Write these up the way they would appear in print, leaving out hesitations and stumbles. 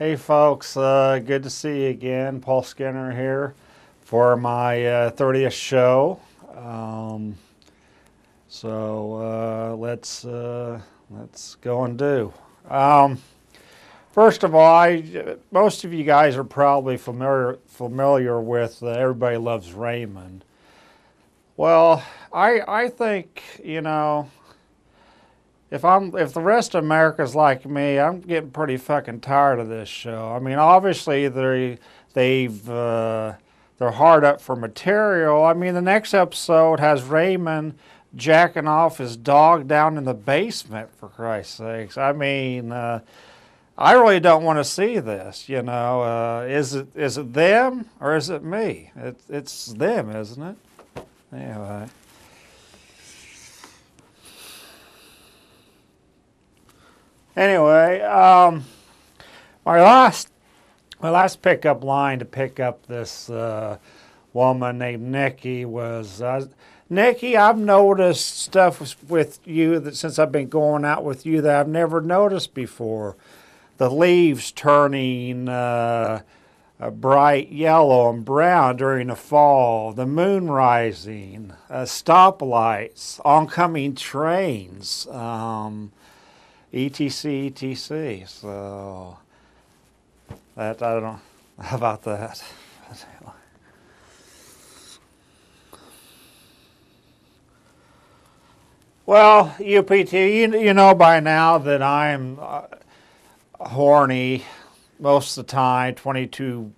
Hey folks, good to see you again. Paul Skinner here for my 30th show. Let's go and do. First of all, most of you guys are probably familiar with Everybody Loves Raymond. Well, I think, you know, if the rest of America's like me, I'm getting pretty fucking tired of this show. I mean, obviously they're hard up for material. I mean, the next episode has Raymond jacking off his dog down in the basement, for Christ's sakes. I mean, I really don't want to see this. You know, is it them or is it me? It's them, isn't it? Anyway. Anyway, my last pickup line to pick up this woman named Nikki was, Nikki, I've noticed stuff with you that since I've been going out with you that I've never noticed before. The leaves turning bright yellow and brown during the fall, the moon rising, stoplights, oncoming trains, etc, etc. So that, I don't know, how about that? Well, UPT, you know by now that I'm horny most of the time, 22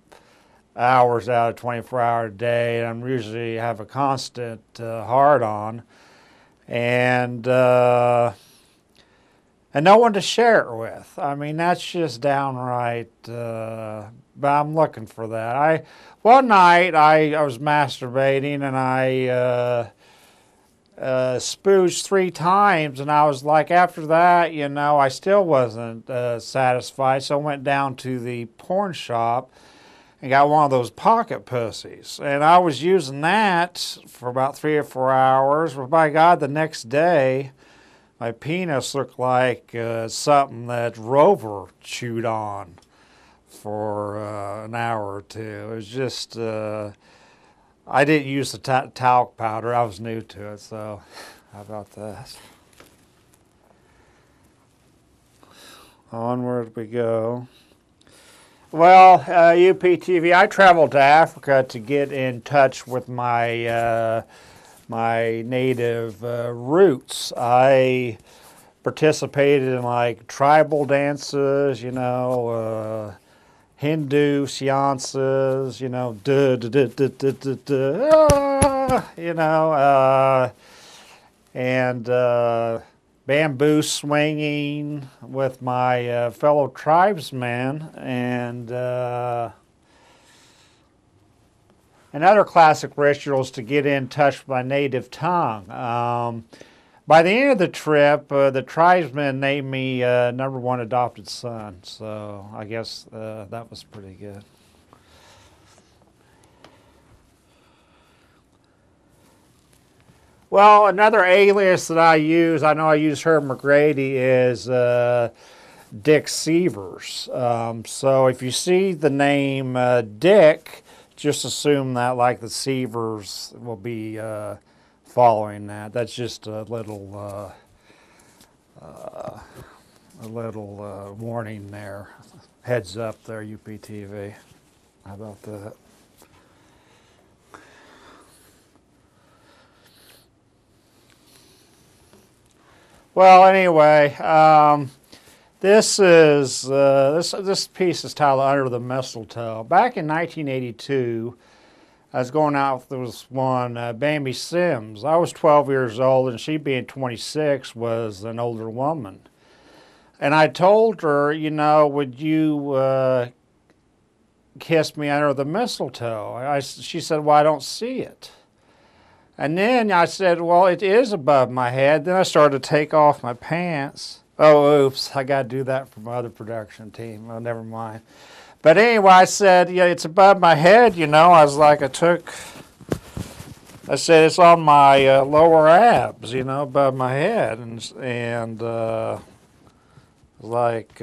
hours out of 24-hour day, and I'm usually have a constant hard-on, and no one to share it with. I mean, that's just downright, but I'm looking for that. One night I was masturbating and I spooged 3 times, and I was like, after that, you know, I still wasn't satisfied, so I went down to the porn shop and got one of those pocket pussies. And I was using that for about 3 or 4 hours, but by God, the next day, my penis looked like something that Rover chewed on for an hour or two. It was just, I didn't use the talc powder. I was new to it, so how about that? Onward we go. Well, UPTV, I traveled to Africa to get in touch with my my native roots. I participated in like tribal dances, you know, Hindu seances, you know, you know, and bamboo swinging with my fellow tribesmen, and other classic rituals to get in touch with my native tongue. By the end of the trip, the tribesmen named me #1 adopted son, so I guess that was pretty good. Well, another alias that I use, I know I use Herb McGrady, is Dick Severs. So if you see the name Dick, just assume that like the Severs will be following that. That's just a little warning there. Heads up there, UPTV. How about that? Well, anyway, this piece is titled "Under the Mistletoe." Back in 1982, I was going out with this one, Bambi Sims. I was 12 years old, and she, being 26, was an older woman. And I told her, you know, would you kiss me under the mistletoe? She said, well, I don't see it. And then I said, well, it is above my head. Then I started to take off my pants. Oh, oops, I got to do that for my other production team. Oh, never mind. But anyway, I said, yeah, it's above my head, you know. I was like, I said, it's on my lower abs, you know, above my head. And like,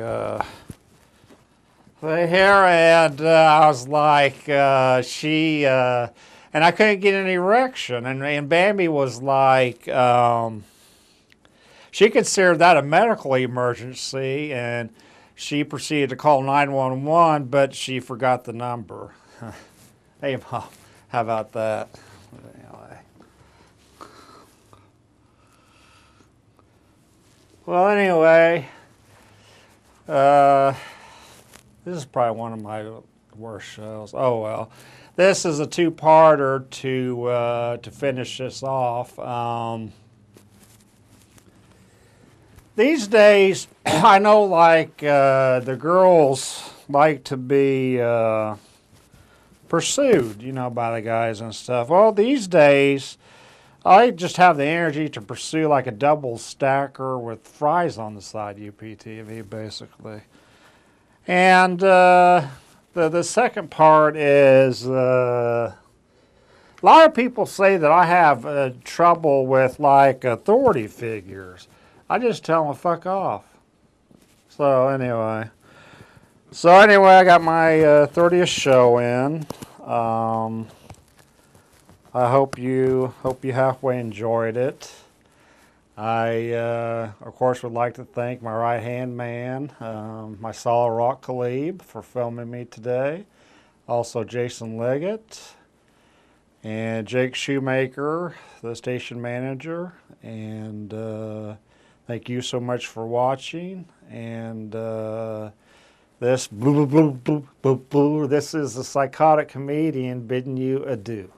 here, and I was like, and I couldn't get an erection, and Bambi was like, she considered that a medical emergency, and she proceeded to call 911, but she forgot the number. Hey, Mom, how about that? Anyway. Well, anyway, this is probably one of my worst shows. Oh well, this is a two-parter to finish this off. These days, I know like the girls like to be pursued, you know, by the guys and stuff. Well, these days, I just have the energy to pursue like a double stacker with fries on the side, UPTV, basically. And the second part is a lot of people say that I have trouble with like authority figures. I just tell them fuck off. So anyway, I got my 30th show in. I hope you halfway enjoyed it. I, of course, would like to thank my right-hand man, my Solid Rock Khalib, for filming me today. Also, Jason Leggett and Jake Shoemaker, the station manager. And thank you so much for watching. And this this is the Psychotic Comedian bidding you adieu.